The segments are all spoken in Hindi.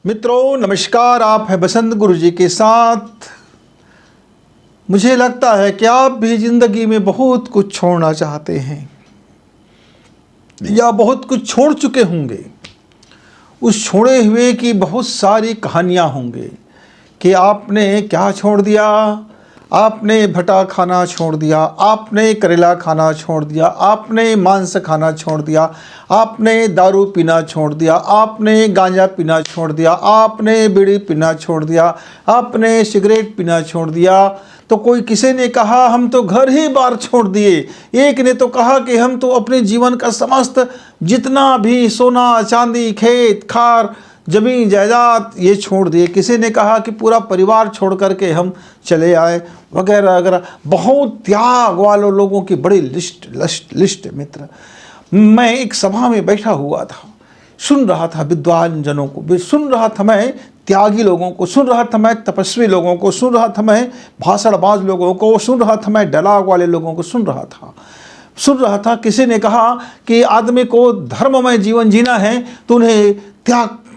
मित्रों नमस्कार, आप हैं बसंत गुरु जी के साथ। मुझे लगता है कि आप भी ज़िंदगी में बहुत कुछ छोड़ना चाहते हैं या बहुत कुछ छोड़ चुके होंगे। उस छोड़े हुए की बहुत सारी कहानियाँ होंगे कि आपने क्या छोड़ दिया। आपने भटा खाना छोड़ दिया, आपने करेला खाना छोड़ दिया, आपने मांस खाना छोड़ दिया, आपने दारू पीना छोड़ दिया, आपने गांजा पीना छोड़ दिया, आपने बीड़ी पीना छोड़ दिया, आपने सिगरेट पीना छोड़ दिया। तो कोई किसी ने कहा हम तो घर ही बार छोड़ दिए, एक ने तो कहा कि हम तो अपने जीवन का समस्त जितना भी सोना चांदी खेत खार जमीन जायदाद ये छोड़ दिए। किसी ने कहा कि पूरा परिवार छोड़ करके हम चले आए, वगैरह वगैरह। बहुत त्याग वालों लोगों की बड़ी लिस्ट मित्र। मैं एक सभा में बैठा हुआ था, सुन रहा था विद्वान जनों को, सुन रहा था मैं त्यागी लोगों को, सुन रहा था मैं तपस्वी लोगों को, सुन रहा था मैं भाषणबाज लोगों को, सुन रहा था मैं डायलॉग वाले लोगों को सुन रहा था। किसी ने कहा कि आदमी को धर्ममय जीवन जीना है तो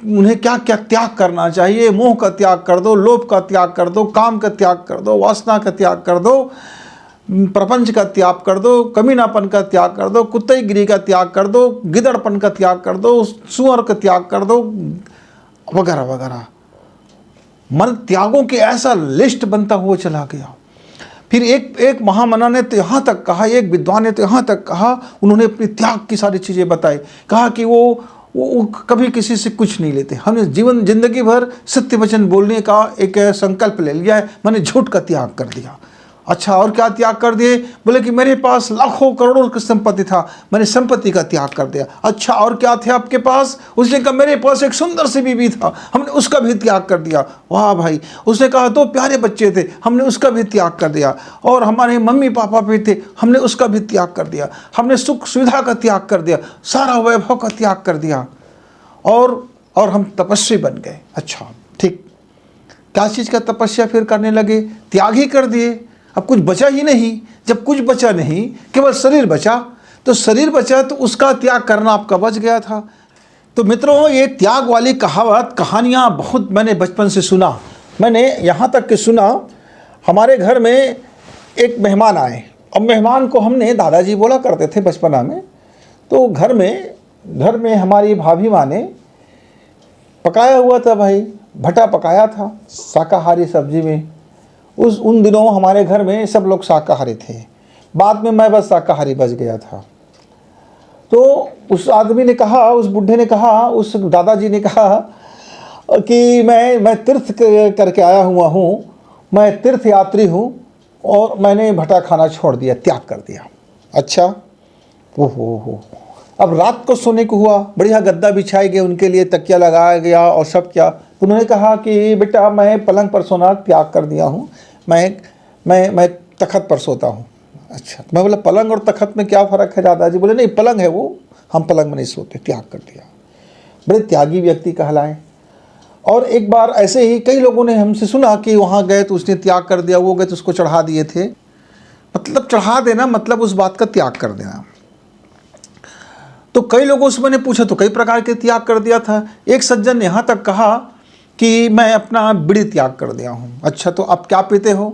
उन्हें क्या क्या त्याग करना चाहिए। मोह का त्याग कर दो, लोभ का त्याग कर दो, काम का त्याग कर दो, वासना का त्याग कर दो, प्रपंच का त्याग कर दो, कमीनापन का त्याग कर दो, कुत्तेगिरी का त्याग कर दो, गिदड़पन का त्याग कर दो, सुअर का त्याग कर दो, वगैरह वगैरह। मन त्यागों की ऐसा लिस्ट बनता हुआ चला गया। फिर एक महामना ने तो यहाँ तक कहा, एक विद्वान ने तो यहाँ तक कहा, उन्होंने अपनी त्याग की सारी चीज़ें बताई। कहा कि वो कभी किसी से कुछ नहीं लेते। हमने जिंदगी भर सत्य वचन बोलने का एक संकल्प ले लिया है, मैंने झूठ का त्याग कर दिया। अच्छा, और क्या त्याग कर दिए? बोले कि मेरे पास लाखों करोड़ों की संपत्ति था, मैंने संपत्ति का त्याग कर दिया। अच्छा, और क्या थे आपके पास? उसने कहा मेरे पास एक सुंदर सी बीवी था, हमने उसका भी त्याग कर दिया। वाह भाई। उसने कहा 2 प्यारे बच्चे थे, हमने उसका भी त्याग कर दिया। और हमारे मम्मी पापा भी थे, हमने उसका भी त्याग कर दिया। हमने सुख सुविधा का त्याग कर दिया, सारा वैभव का त्याग कर दिया, और हम तपस्वी बन गए। अच्छा ठीक, क्या चीज़ का तपस्या फिर करने लगे? त्याग ही कर दिए। अब कुछ बचा ही नहीं। जब कुछ बचा नहीं, केवल शरीर बचा, तो शरीर बचा तो उसका त्याग करना आपका बच गया था। तो मित्रों, ये त्याग वाली कहानियाँ बहुत मैंने बचपन से सुना। मैंने यहाँ तक कि सुना, हमारे घर में एक मेहमान आए। अब मेहमान को हमने दादाजी बोला करते थे बचपना में। तो घर में हमारी भाभी माँ ने पकाया हुआ था भाई, भटा पकाया था शाकाहारी सब्जी में। उन दिनों हमारे घर में सब लोग शाकाहारी थे, बाद में मैं बस शाकाहारी बच गया था। तो उस आदमी ने कहा, उस बुढ़े ने कहा, उस दादाजी ने कहा कि मैं तीर्थ करके आया हुआ हूँ, मैं तीर्थ यात्री हूँ और मैंने भटा खाना छोड़ दिया, त्याग कर दिया। अच्छा, ओहो। अब रात को सोने को हुआ, बढ़िया गद्दा बिछाई गया उनके लिए, तकिया लगाया गया और सब क्या। तो उन्होंने कहा कि बेटा मैं पलंग पर सोना त्याग कर दिया हूँ, मैं तखत पर सोता हूँ। अच्छा, मैं बोला पलंग और तखत में क्या फ़र्क है दादाजी? बोले नहीं, पलंग है वो, हम पलंग में नहीं सोते, त्याग कर दिया। बड़े त्यागी व्यक्ति कहलाए। और एक बार ऐसे ही कई लोगों ने हमसे सुना कि वहाँ गए तो उसने त्याग कर दिया, वो गए तो उसको चढ़ा दिए थे। मतलब चढ़ा देना मतलब उस बात का त्याग कर देना। तो कई लोगों से मैंने पूछा तो कई प्रकार के त्याग कर दिया था। एक सज्जन ने यहाँ तक कहा कि मैं अपना बीड़ी त्याग कर दिया हूँ। अच्छा, तो आप क्या पीते हो?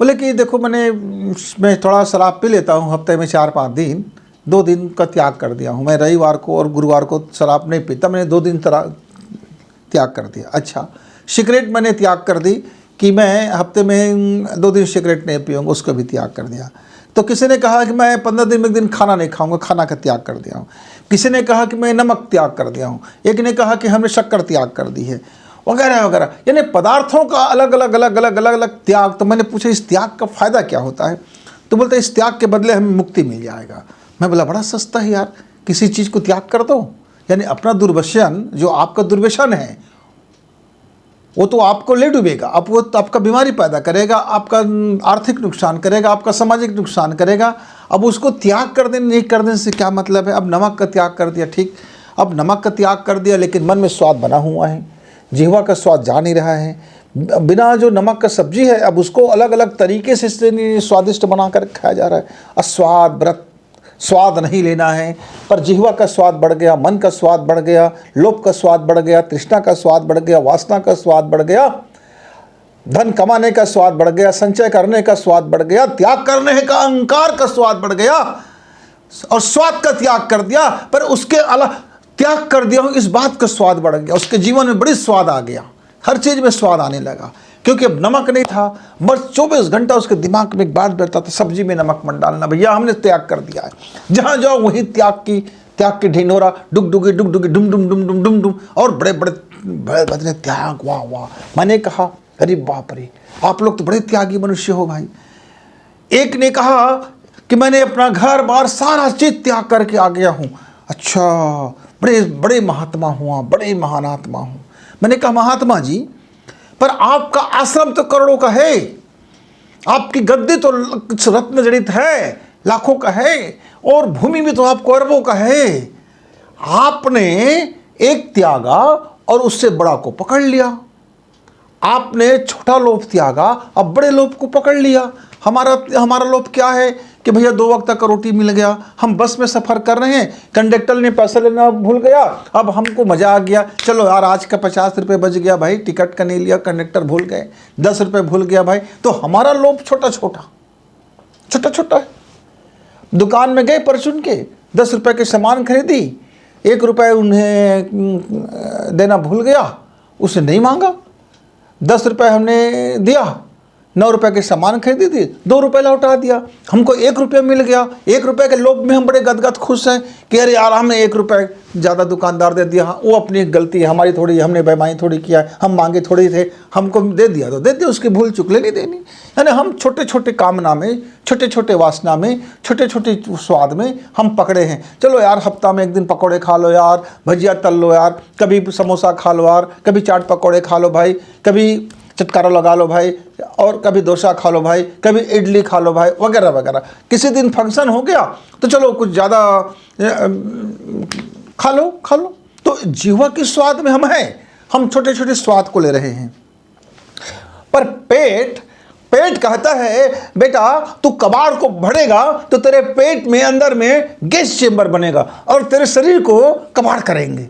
बोले कि देखो मैं थोड़ा शराब पी लेता हूँ, हफ्ते में 4-5 दिन, 2 दिन का त्याग कर दिया हूँ। मैं रविवार को और गुरुवार को शराब नहीं पीता, मैंने 2 दिन त्याग कर दिया। अच्छा, सिगरेट मैंने त्याग कर दी कि मैं हफ्ते में 2 दिन सिगरेट नहीं पीऊँगा, उसको भी त्याग कर दिया। तो किसी ने कहा कि मैं 15 दिन में एक दिन खाना नहीं खाऊंगा, खाना का त्याग कर दिया हूँ। किसी ने कहा कि मैं नमक त्याग कर दिया हूँ। एक ने कहा कि हमने शक्कर त्याग कर दी है, वगैरह वगैरह। यानी पदार्थों का अलग अलग त्याग। तो मैंने पूछा इस त्याग का फ़ायदा क्या होता है? तो बोलते इस त्याग के बदले हमें मुक्ति मिल जाएगा। मैं बोला बड़ा सस्ता है यार, किसी चीज़ को त्याग कर दो। यानी अपना दुर्व्यसन, जो आपका दुर्व्यसन है, वो तो आपको ले डूबेगा। अब वो तो आपका बीमारी पैदा करेगा, आपका आर्थिक नुकसान करेगा, आपका सामाजिक नुकसान करेगा। अब उसको त्याग कर देने नहीं कर देने से क्या मतलब है? अब नमक का त्याग कर दिया, ठीक, अब नमक का त्याग कर दिया, लेकिन मन में स्वाद बना हुआ है, जिह्वा का स्वाद जा नहीं रहा है। बिना जो नमक का सब्जी है, अब उसको अलग अलग तरीके से स्वादिष्ट बना कर खाया जा रहा है। अस्वाद व्रत स्वाद नहीं लेना है, पर जिह्वा का स्वाद बढ़ गया, मन का स्वाद बढ़ गया, लोभ का स्वाद बढ़ गया, तृष्णा का स्वाद बढ़ गया, वासना का स्वाद बढ़ गया, धन कमाने का स्वाद बढ़ गया, संचय करने का स्वाद बढ़ गया, त्याग करने का अहंकार का स्वाद बढ़ गया और स्वाद का त्याग कर दिया, पर उसके अलावा त्याग कर दिया हूँ इस बात का स्वाद बढ़ गया। उसके जीवन में बड़ी स्वाद आ गया, हर चीज़ में स्वाद आने लगा, क्योंकि अब नमक नहीं था। बस 24 घंटा उसके दिमाग में एक बात बैठता था, सब्जी में नमक मत डालना भैया, हमने त्याग कर दिया है। जहाँ जाओ वहीं त्याग की ढिंढोरा, डुगडुगी डुम डुम डुम डुम डुम, और बड़े बड़े त्याग, वाह वाह। मैंने कहा अरे बाप रे, आप लोग तो बड़े त्यागी मनुष्य हो भाई। एक ने कहा कि मैंने अपना घर बार सारा चीज त्याग करके आ गया हूँ। अच्छा, बड़े बड़े महात्मा हुआ, बड़े महान आत्मा हूँ। मैंने कहा महात्मा जी, पर आपका आश्रम तो करोड़ों का है, आपकी गद्दी तो रत्न जड़ित है, लाखों का है, और भूमि भी तो आपको अरबों का है। आपने एक त्यागा और उससे बड़ा को पकड़ लिया। आपने छोटा लोभ त्यागा, अब बड़े लोभ को पकड़ लिया। हमारा लोभ क्या है कि भैया 2 वक्त तक रोटी मिल गया, हम बस में सफ़र कर रहे हैं, कंडक्टर ने पैसा लेना भूल गया, अब हमको मज़ा आ गया, चलो यार आज का 50 रुपये बच गया भाई, टिकट का नहीं लिया, कंडक्टर भूल गए, 10 रुपये भूल गया भाई। तो हमारा लोभ छोटा छोटा है। दुकान में गए परचून के 10 रुपये के सामान खरीदी, 1 रुपये उन्हें देना भूल गया, उसे नहीं मांगा, 10 रुपये हमने दिया, 9 रुपये के सामान खरीदी थी, 2 रुपये लौटा दिया, हमको 1 रुपये मिल गया। 1 रुपये के लोभ में हम बड़े गदगद खुश हैं कि अरे यार हमने 1 रुपये ज़्यादा दुकानदार दे दिया, वो अपनी गलती है, हमारी थोड़ी, हमने बेईमानी थोड़ी किया है, हम मांगे थोड़ी थे, हमको दे दिया तो दे दिया, उसकी भूल चुक लेनी देनी। यानी हम छोटे छोटे कामना में, छोटे छोटे वासना में, छोटे छोटे स्वाद में हम पकड़े हैं। चलो यार हफ्ता में 1 दिन पकौड़े खा लो यार, भजिया तल लो यार, कभी समोसा खा लो यार, कभी चाट पकौड़े खा लो भाई, कभी चटकारा लगा लो भाई, और कभी डोसा खा लो भाई, कभी इडली खा लो भाई, वगैरह वगैरह। किसी दिन फंक्शन हो गया तो चलो कुछ ज़्यादा खा लो। तो जीवा के स्वाद में हम छोटे छोटे स्वाद को ले रहे हैं। पर पेट कहता है बेटा तू कबाड़ को भरेगा तो तेरे पेट में अंदर में गैस चेंबर बनेगा और तेरे शरीर को कबाड़ करेंगे।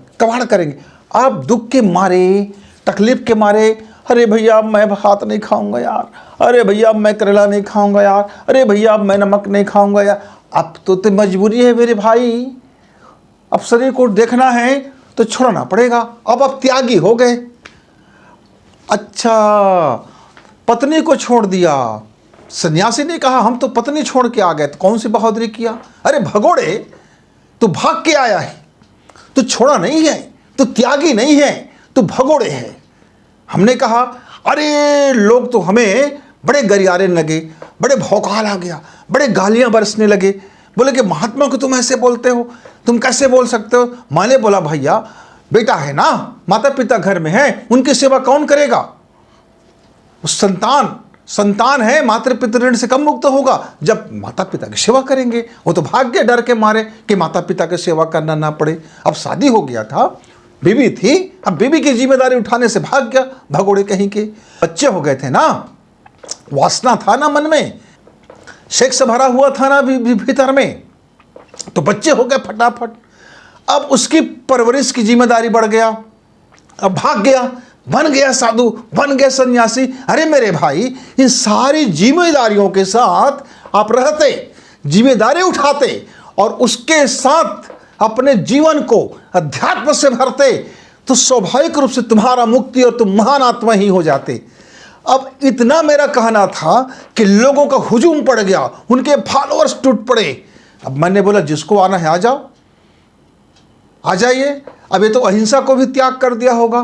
आप दुख के मारे, तकलीफ के मारे, अरे भैया अब मैं भात नहीं खाऊंगा यार, अरे भैया अब मैं करेला नहीं खाऊंगा यार, अरे भैया अब मैं नमक नहीं खाऊंगा यार। अब तो मजबूरी है मेरे भाई, अब शरीर को देखना है तो छोड़ना पड़ेगा। अब आप त्यागी हो गए। अच्छा, पत्नी को छोड़ दिया। सन्यासी ने कहा हम तो पत्नी छोड़ के आ गए, तो कौन सी बहादुरी किया? अरे भगोड़े, तू भाग के आया है, तू छोड़ा नहीं है, तू त्यागी नहीं है, तू भगोड़े है। हमने कहा अरे लोग तो हमें बड़े गरियारे लगे, बड़े भौकाल आ गया, बड़े गालियां बरसने लगे, बोले कि महात्मा को तुम ऐसे बोलते हो, तुम कैसे बोल सकते हो? मैंने बोला भैया बेटा है ना, माता पिता घर में है, उनकी सेवा कौन करेगा? संतान है, मातृ पितृ ऋण से कम मुक्त होगा जब माता पिता की सेवा करेंगे। वो तो भाग गया डर के मारे कि माता पिता की सेवा करना ना पड़े। अब शादी हो गया था, बीवी थी, अब बीवी की जिम्मेदारी उठाने से भाग गया, भगोड़े कहीं के। बच्चे हो गए थे ना, वासना था ना मन में, सेक्स भरा हुआ था ना भीतर में, तो बच्चे हो गए फटाफट। अब उसकी परवरिश की जिम्मेदारी बढ़ गया, अब भाग गया, बन गया साधु, बन गया सन्यासी। अरे मेरे भाई, इन सारी जिम्मेदारियों के साथ आप रहते, जिम्मेदारी उठाते और उसके साथ अपने जीवन को अध्यात्म से भरते तो स्वाभाविक रूप से तुम्हारा मुक्ति और तुम महान आत्मा ही हो जाते। अब इतना मेरा कहना था कि लोगों का हुजूम पड़ गया, उनके फॉलोअर्स टूट पड़े। अब मैंने बोला जिसको आना है आ जाओ, आ जाइए। अब ये तो अहिंसा को भी त्याग कर दिया होगा,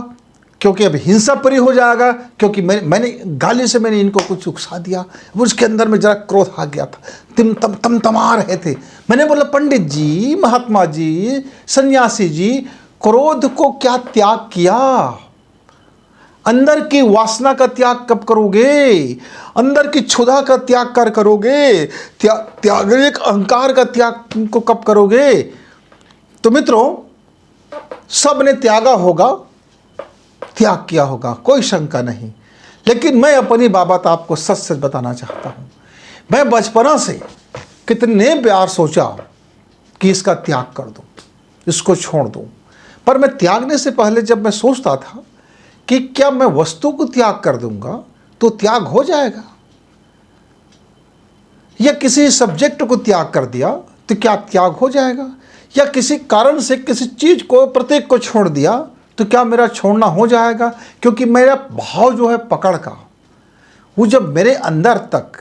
क्योंकि अब हिंसा परी हो जाएगा, क्योंकि मैंने गाली से मैंने इनको कुछ उकसा दिया। उसके अंदर में जरा क्रोध आ गया था, तम तमा रहे थे। मैंने बोला पंडित जी, महात्मा जी, सन्यासी जी, क्रोध को क्या त्याग किया? अंदर की वासना का त्याग कब करोगे? अंदर की क्षुधा का त्याग कर करोगे? त्याग अहंकार का त्याग को कब करोगे? तो मित्रों, सब ने त्यागा होगा, त्याग किया होगा, कोई शंका नहीं। लेकिन मैं अपनी बाबत आपको सच सच बताना चाहता हूँ। मैं बचपना से कितने प्यार सोचा कि इसका त्याग कर दूं, इसको छोड़ दूं। पर मैं त्यागने से पहले जब मैं सोचता था कि क्या मैं वस्तु को त्याग कर दूंगा तो त्याग हो जाएगा, या किसी सब्जेक्ट को त्याग कर दिया तो क्या त्याग हो जाएगा, या किसी कारण से किसी चीज को, प्रत्येक को छोड़ दिया तो क्या मेरा छोड़ना हो जाएगा। क्योंकि मेरा भाव जो है पकड़ का, वो जब मेरे अंदर तक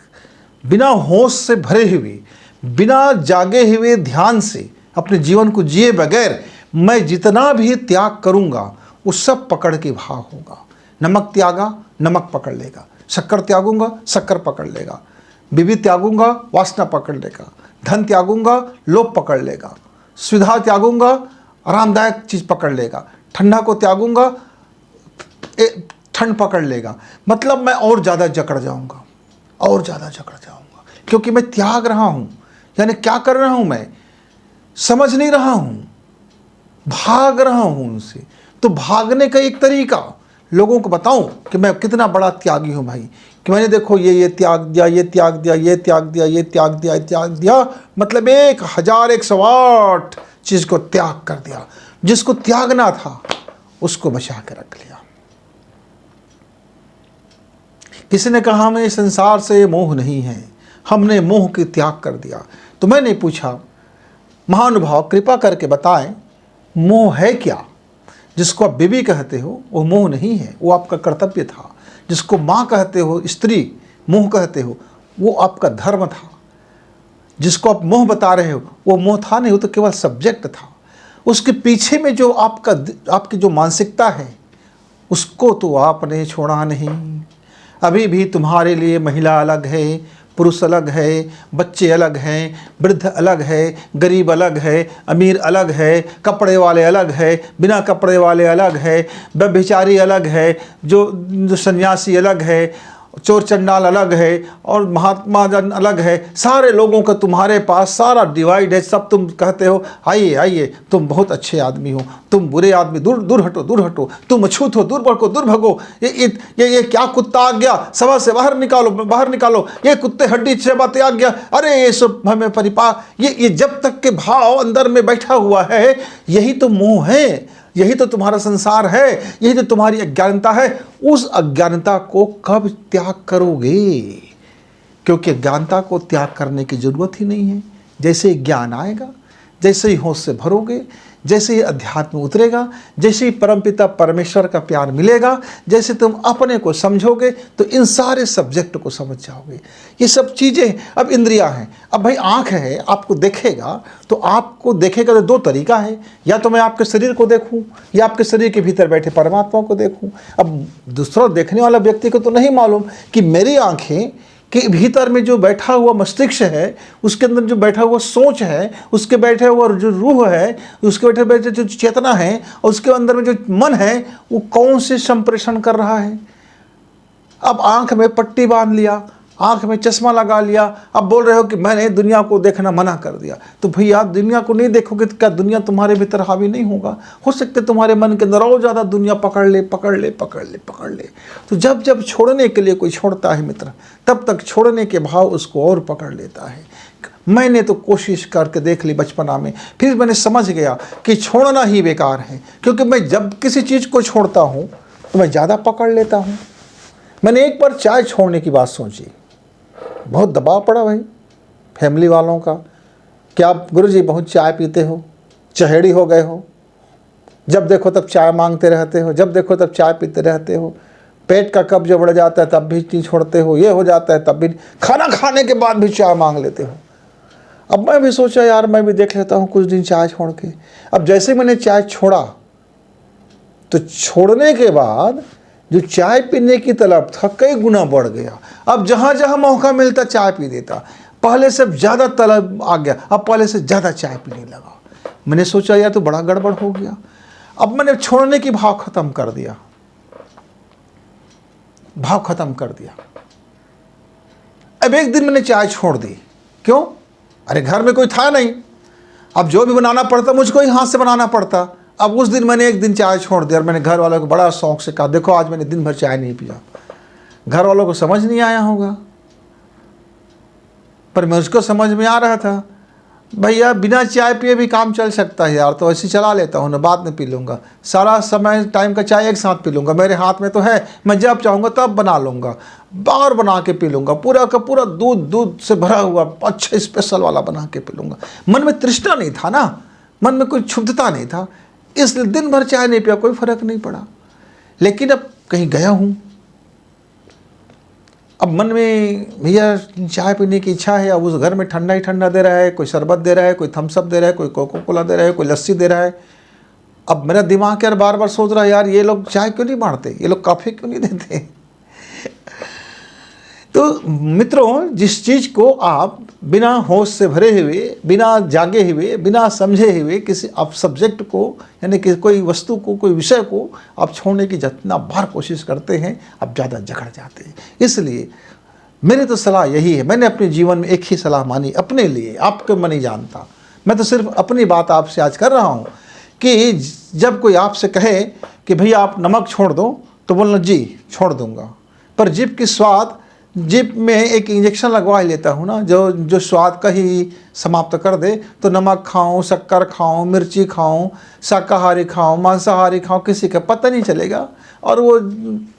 बिना होश से भरे हुए, बिना जागे हुए ध्यान से अपने जीवन को जिए बगैर मैं जितना भी त्याग करूंगा वो सब पकड़ के भाव होगा। नमक त्यागा, नमक पकड़ लेगा। शक्कर त्यागूंगा, शक्कर पकड़ लेगा। बीवी त्यागूंगा, वासना पकड़ लेगा। धन त्यागूंगा, लोभ पकड़ लेगा। सुविधा त्यागूंगा, आरामदायक चीज पकड़ लेगा। ठंडा को त्यागूंगा, ठंड पकड़ लेगा। मतलब मैं और ज़्यादा जकड़ जाऊंगा, और ज़्यादा जकड़ जाऊंगा, क्योंकि मैं त्याग रहा हूं। यानी क्या कर रहा हूं, मैं समझ नहीं रहा हूं, भाग रहा हूं उनसे। तो भागने का एक तरीका लोगों को बताऊं कि मैं कितना बड़ा त्यागी हूं भाई, कि मैंने देखो ये त्याग दिया, ये त्याग दिया, ये त्याग दिया, ये त्याग दिया, त्याग दिया, मतलब 1108 चीज को त्याग कर दिया। जिसको त्यागना था उसको बचा के रख लिया। किसी ने कहा हमें संसार से मोह नहीं है, हमने मोह के त्याग कर दिया। तो मैंने पूछा, महानुभाव कृपा करके बताएं मोह है क्या। जिसको आप बीवी कहते हो वो मोह नहीं है, वो आपका कर्तव्य था। जिसको माँ कहते हो, स्त्री मोह कहते हो, वो आपका धर्म था। जिसको आप मोह बता रहे हो वो मोह था नहीं, वो तो केवल सब्जेक्ट था। उसके पीछे में जो आपकी जो मानसिकता है उसको तो आपने छोड़ा नहीं। अभी भी तुम्हारे लिए महिला अलग है, पुरुष अलग है, बच्चे अलग हैं, वृद्ध अलग है, गरीब अलग है, अमीर अलग है, कपड़े वाले अलग है, बिना कपड़े वाले अलग है, व्यभिचारी अलग है, जो सन्यासी अलग है, चोर चंडाल अलग है, और महात्मा जन अलग है। सारे लोगों का तुम्हारे पास सारा डिवाइड है। सब तुम कहते हो आइए आइए, तुम बहुत अच्छे आदमी हो, तुम बुरे आदमी, दूर दूर हटो, दूर हटो, तुम अछूत हो, दूर भटको, दूर भगो। ये क्या कुत्ता आ गया, सभा से बाहर निकालो, बाहर निकालो, ये कुत्ते हड्डी से बातें आ गया, अरे ये सब हमें ये जब तक के भाव अंदर में बैठा हुआ है, यही तो मोह है, यही तो तुम्हारा संसार है, यही तो तुम्हारी अज्ञानता है। उस अज्ञानता को कब त्याग करोगे? क्योंकि अज्ञानता को त्याग करने की जरूरत ही नहीं है। जैसे ही ज्ञान आएगा, जैसे ही होश से भरोगे, जैसे ही अध्यात्म उतरेगा, जैसे ही परमपिता परमेश्वर का प्यार मिलेगा, जैसे तुम अपने को समझोगे तो इन सारे सब्जेक्ट को समझ जाओगे। ये सब चीज़ें अब इंद्रियां हैं। अब भाई आँख है, आपको देखेगा तो आपको देखेगा तो दो तरीका है, या तो मैं आपके शरीर को देखूं या आपके शरीर के भीतर बैठे परमात्मा को देखूं। अब दूसरा देखने वाला व्यक्ति को तो नहीं मालूम कि मेरी आँखें के भीतर में जो बैठा हुआ मस्तिष्क है, उसके अंदर जो बैठा हुआ सोच है, उसके बैठे हुआ जो रूह है, उसके बैठे जो चेतना है, और उसके अंदर में जो मन है, वो कौन से संप्रेषण कर रहा है। अब आंख में पट्टी बांध लिया, आंख में चश्मा लगा लिया, अब बोल रहे हो कि मैंने दुनिया को देखना मना कर दिया। तो भैया दुनिया को नहीं देखोगे तो क्या दुनिया तुम्हारे भीतर हावी नहीं होगा? हो सकते तुम्हारे मन के अंदर और ज़्यादा दुनिया पकड़ ले, पकड़ ले, पकड़ ले, पकड़ ले। तो जब जब छोड़ने के लिए कोई छोड़ता है मित्र, तब तक छोड़ने के भाव उसको और पकड़ लेता है। मैंने तो कोशिश करके देख ली बचपना में, फिर मैंने समझ गया कि छोड़ना ही बेकार है। क्योंकि मैं जब किसी चीज़ को छोड़ता हूँ तो मैं ज़्यादा पकड़ लेता हूँ। मैंने एक बार चाय छोड़ने की बात सोची, बहुत दबाव पड़ा भाई फैमिली वालों का, क्या आप गुरुजी बहुत चाय पीते हो, चहेड़ी हो गए हो, जब देखो तब चाय मांगते रहते हो, जब देखो तब चाय पीते रहते हो, पेट का कब्ज बढ़ जाता है तब भी नहीं छोड़ते हो, ये हो जाता है तब भी, खाना खाने के बाद भी चाय मांग लेते हो। अब मैं भी सोचा यार मैं भी देख लेता हूँ कुछ दिन चाय छोड़ के। अब जैसे मैंने चाय छोड़ा तो छोड़ने के बाद जो चाय पीने की तलब था कई गुना बढ़ गया। अब जहाँ जहाँ मौका मिलता चाय पी देता, पहले से ज़्यादा तलब आ गया, अब पहले से ज़्यादा चाय पीने लगा। मैंने सोचा यार तो बड़ा गड़बड़ हो गया। अब मैंने छोड़ने की भाव ख़त्म कर दिया, भाव ख़त्म कर दिया। अब एक दिन मैंने चाय छोड़ दी। क्यों? अरे घर में कोई था नहीं, अब जो भी बनाना पड़ता मुझको ही हाथ से बनाना पड़ता। अब उस दिन मैंने एक दिन चाय छोड़ दिया और मैंने घर वालों को बड़ा शौक से कहा देखो आज मैंने दिन भर चाय नहीं पिया। घर वालों को समझ नहीं आया होगा, पर मुझको समझ में आ रहा था। भैया बिना चाय पिए भी काम चल सकता है यार, तो ऐसे चला लेता हूँ ना, बाद में पी लूँगा, सारा समय टाइम का चाय एक साथ पी लूँगा, मेरे हाथ में तो है, मैं जब चाहूँगा तब बना लूँगा, बाहर बना के पी लूँगा, पूरा का पूरा दूध से भरा हुआ अच्छा स्पेशल वाला बना के पी लूँगा। मन में तृष्णा नहीं था ना, मन में कोई क्षुब्धता नहीं था, इसलिए दिन भर चाय नहीं पिया, कोई फर्क नहीं पड़ा। लेकिन अब कहीं गया हूँ, अब मन में भैया चाय पीने की इच्छा है, अब उस घर में ठंडा ही ठंडा दे रहा है, कोई शरबत दे रहा है, कोई थम्स अप दे रहा है, कोई कोको कोला दे रहा है, कोई लस्सी दे रहा है। अब मेरा दिमाग यार बार बार सोच रहा है, यार ये लोग चाय क्यों नहीं बांटते, ये लोग कॉफ़ी क्यों नहीं देते। तो मित्रों, जिस चीज़ को आप बिना होश से भरे हुए, बिना जागे हुए, बिना समझे हुए किसी आप सब्जेक्ट को, यानी कि कोई वस्तु को, कोई विषय को आप छोड़ने की जितना बार कोशिश करते हैं, आप ज़्यादा जकड़ जाते हैं। इसलिए मेरी तो सलाह यही है, मैंने अपने जीवन में एक ही सलाह मानी अपने लिए, आपको मैं नहीं जानता, मैं तो सिर्फ अपनी बात आपसे आज कर रहा हूँ कि जब कोई आपसे कहे कि भैया आप नमक छोड़ दो, तो बोलना जी छोड़ दूँगा, पर जीभ की स्वाद, जीभ में एक इंजेक्शन लगवा ही लेता हूँ ना, जो स्वाद का ही समाप्त कर दे। तो नमक खाऊं, शक्कर खाऊं, मिर्ची खाऊं, शाकाहारी खाऊं, मांसाहारी खाऊं, किसी का पता नहीं चलेगा और वो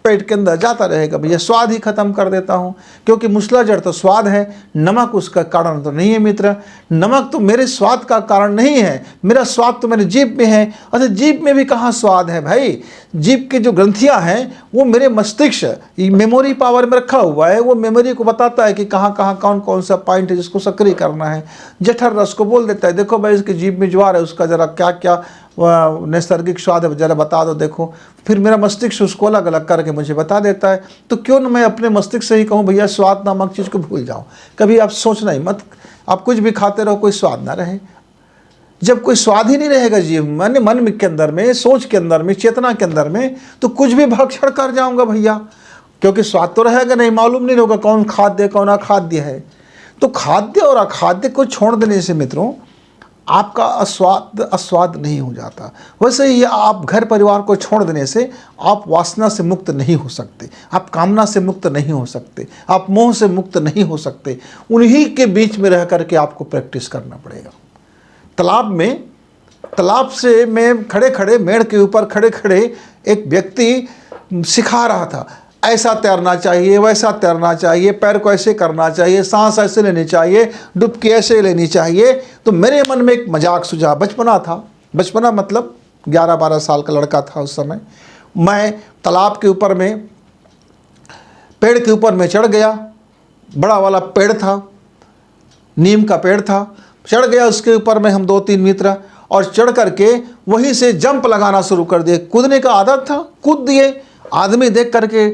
पेट के अंदर जाता रहेगा। भैया स्वाद ही ख़त्म कर देता हूँ, क्योंकि मूसला जड़ तो स्वाद है, नमक उसका कारण तो नहीं है मित्र। नमक तो मेरे स्वाद का कारण नहीं है, मेरा स्वाद तो मेरे जीभ में है। अच्छा, जीभ में भी कहाँ स्वाद है भाई, जीभ की जो ग्रंथियाँ हैं वो मेरे मस्तिष्क मेमोरी पावर में रखा हुआ है, वो मेमोरी को बताता है कि कहाँ कहाँ कौन कौन सा पॉइंट है जिसको सक्रिय करना है। जठर रस को बोल देता है, देखो भाई इसकी जीभ में ज्वार है, उसका ज़रा क्या क्या नैसर्गिक स्वाद है ज़रा बता दो देखो। फिर मेरा मस्तिष्क उसको अलग अलग करके मुझे बता देता है। तो क्यों न मैं अपने मस्तिष्क से ही कहूँ भैया स्वाद नामक चीज़ को भूल जाओ। कभी आप सोचना ही मत, आप कुछ भी खाते रहो, कोई स्वाद ना रहे। जब कोई स्वाद ही नहीं रहेगा जीव मन मन के अंदर में, सोच के अंदर में, चेतना के अंदर में, तो कुछ भी भक्षण कर जाऊँगा भैया, क्योंकि स्वाद तो रहेगा नहीं, मालूम नहीं होगा कौन खाद्य कौन अखाद्य है। तो खाद्य और अखाद्य को छोड़ देने से मित्रों आपका अस्वाद नहीं हो जाता। वैसे ही आप घर परिवार को छोड़ देने से आप वासना से मुक्त नहीं हो सकते, आप कामना से मुक्त नहीं हो सकते, आप मोह से मुक्त नहीं हो सकते। उन्हीं के बीच में रह करके आपको प्रैक्टिस करना पड़ेगा। तालाब से में खड़े खड़े, मेड़ के ऊपर खड़े खड़े एक व्यक्ति सिखा रहा था, ऐसा तैरना चाहिए, वैसा तैरना चाहिए, पैर को ऐसे करना चाहिए, सांस ऐसे लेनी चाहिए, डुबकी ऐसे लेनी चाहिए। तो मेरे मन में एक मजाक सूझा, बचपना था, बचपना मतलब 11-12 साल का लड़का था उस समय। मैं तालाब के ऊपर में, पेड़ के ऊपर में चढ़ गया, बड़ा वाला पेड़ था, नीम का पेड़ था, चढ़ गया उसके ऊपर में हम 2-3 मित्र, और चढ़ करके वहीं से जंप लगाना शुरू कर दिए। कूदने का आदत था, कूद दिए। आदमी देख करके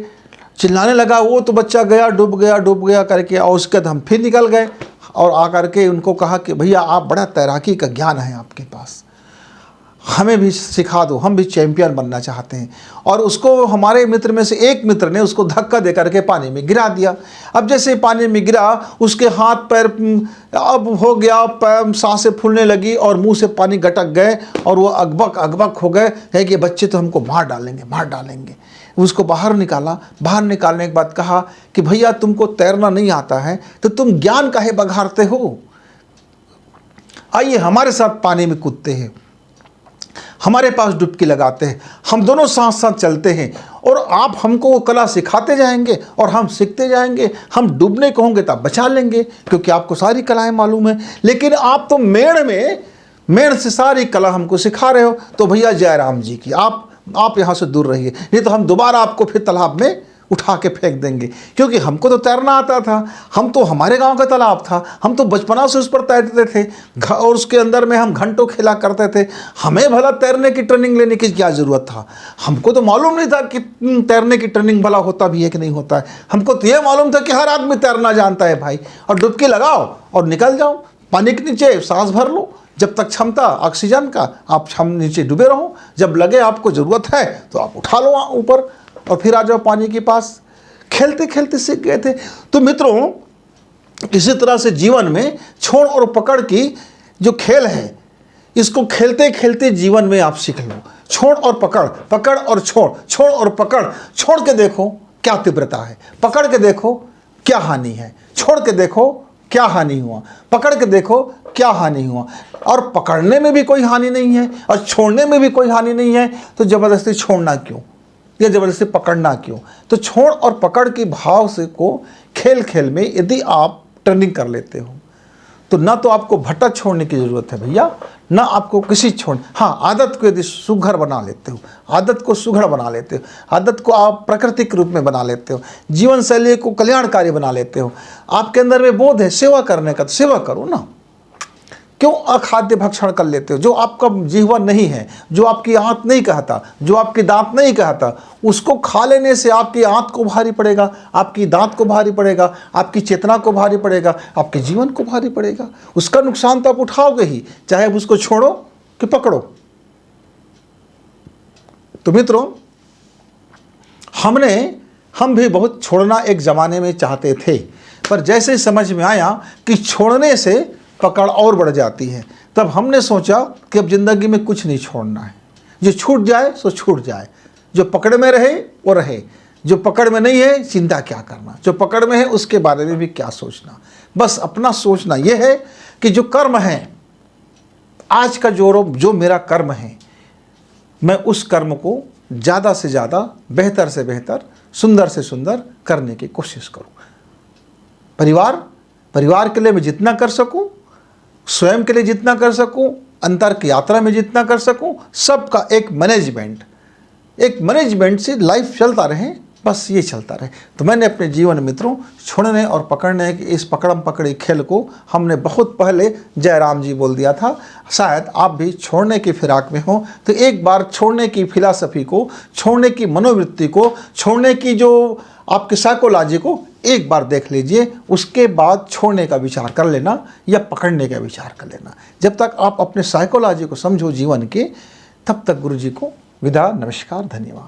चिल्लाने लगा, वो तो बच्चा गया डूब गया करके। और उसके बाद हम फिर निकल गए और आकर के उनको कहा कि भैया आप बड़ा तैराकी का ज्ञान है आपके पास, हमें भी सिखा दो, हम भी चैंपियन बनना चाहते हैं। और उसको हमारे मित्र में से एक मित्र ने उसको धक्का दे करके पानी में गिरा दिया। अब जैसे पानी में गिरा, उसके हाथ पैर अब हो गया, पैर सांसें फूलने लगी और मुंह से पानी गटक गए और वो अकबक हो गए है कि बच्चे तो हमको मार डालेंगे। उसको बाहर निकाला। बाहर निकालने के बाद कहा कि भैया तुमको तैरना नहीं आता है तो तुम ज्ञान काहे बघारते हो, आइए हमारे साथ पानी में कूदते हैं, हमारे पास डुबकी लगाते हैं, हम दोनों साथ साथ चलते हैं और आप हमको वो कला सिखाते जाएंगे और हम सीखते जाएंगे। हम डूबने को होंगे तब बचा लेंगे, क्योंकि आपको सारी कलाएं मालूम है, लेकिन आप तो मेड़ से सारी कला हमको सिखा रहे हो। तो भैया जय राम जी की, आप यहाँ से दूर रहिए, नहीं तो हम दोबारा आपको फिर तालाब में उठा के फेंक देंगे। क्योंकि हमको तो तैरना आता था, हम तो हमारे गांव का तालाब था, हम तो बचपना से उस पर तैरते थे और उसके अंदर में हम घंटों खेला करते थे। हमें भला तैरने की ट्रेनिंग लेने की क्या ज़रूरत था, हमको तो मालूम नहीं था कि तैरने की ट्रेनिंग भला होता भी है कि नहीं होता है। हमको तो ये मालूम था कि हर आदमी तैरना जानता है भाई, और डुबकी लगाओ और निकल जाओ पानी के नीचे, सांस भर लो, जब तक क्षमता ऑक्सीजन का आप नीचे डूबे रहो, जब लगे आपको ज़रूरत है तो आप उठा लो ऊपर और फिर आ जाओ पानी के पास। खेलते खेलते सीख गए थे। तो मित्रों, इसी तरह से जीवन में छोड़ और पकड़ की जो खेल है, इसको खेलते खेलते जीवन में आप सीख लो। छोड़ और पकड़, पकड़ और छोड़ और पकड़। छोड़ के देखो क्या तीव्रता है, पकड़ के देखो क्या हानि है, छोड़ के देखो क्या हानि हुआ, पकड़ के देखो क्या हानि हुआ? और पकड़ने में भी कोई हानि नहीं है और छोड़ने में भी कोई हानि नहीं है, तो ज़बरदस्ती छोड़ना क्यों या ज़बरदस्ती पकड़ना क्यों? तो छोड़ और पकड़ के भाव से को खेल खेल में यदि आप टर्निंग कर लेते हो, तो ना तो आपको भट्टा छोड़ने की ज़रूरत है भैया, ना आपको किसी हाँ, आदत को यदि सुघड़ बना लेते हो, आदत को सुघड़ बना लेते हो, आदत को आप प्राकृतिक रूप में बना लेते हो, जीवन शैली को कल्याणकारी बना लेते हो, आपके अंदर में बोध है सेवा करने का, तो सेवा करो ना। क्यों अखाद्य भक्षण कर लेते हो? जो आपका जिह्वा नहीं है, जो आपकी आंत नहीं कहता, जो आपकी दांत नहीं कहता, उसको खा लेने से आपकी आंत को भारी पड़ेगा, आपकी दांत को भारी पड़ेगा, आपकी चेतना को भारी पड़ेगा, आपके जीवन को भारी पड़ेगा। उसका नुकसान तो आप उठाओगे ही, चाहे आप उसको छोड़ो कि पकड़ो। तो मित्रों, हम भी बहुत छोड़ना एक ज़माने में चाहते थे, पर जैसे समझ में आया कि छोड़ने से पकड़ और बढ़ जाती है, तब हमने सोचा कि अब ज़िंदगी में कुछ नहीं छोड़ना है। जो छूट जाए सो छूट जाए, जो पकड़ में रहे वो रहे, जो पकड़ में नहीं है चिंता क्या करना, जो पकड़ में है उसके बारे में भी क्या सोचना। बस अपना सोचना यह है कि जो कर्म है, आज का जो मेरा कर्म है, मैं उस कर्म को ज़्यादा से ज़्यादा, बेहतर से बेहतर, सुंदर से सुंदर करने की कोशिश करूँ। परिवार के लिए मैं जितना कर सकूँ, स्वयं के लिए जितना कर सकूं, अंतर की यात्रा में जितना कर सकूं, सबका एक मैनेजमेंट से लाइफ चलता रहे, बस ये चलता रहे। तो मैंने अपने जीवन मित्रों, छोड़ने और पकड़ने की इस पकड़म पकड़ी खेल को हमने बहुत पहले जयराम जी बोल दिया था। शायद आप भी छोड़ने की फिराक में हो, तो एक बार छोड़ने की फिलॉसफी को, छोड़ने की मनोवृत्ति को, छोड़ने की जो आपकी साइकोलॉजी को एक बार देख लीजिए, उसके बाद छोड़ने का विचार कर लेना या पकड़ने का विचार कर लेना। जब तक आप अपने साइकोलॉजी को समझो जीवन के, तब तक गुरु जी को विदा, नमस्कार, धन्यवाद।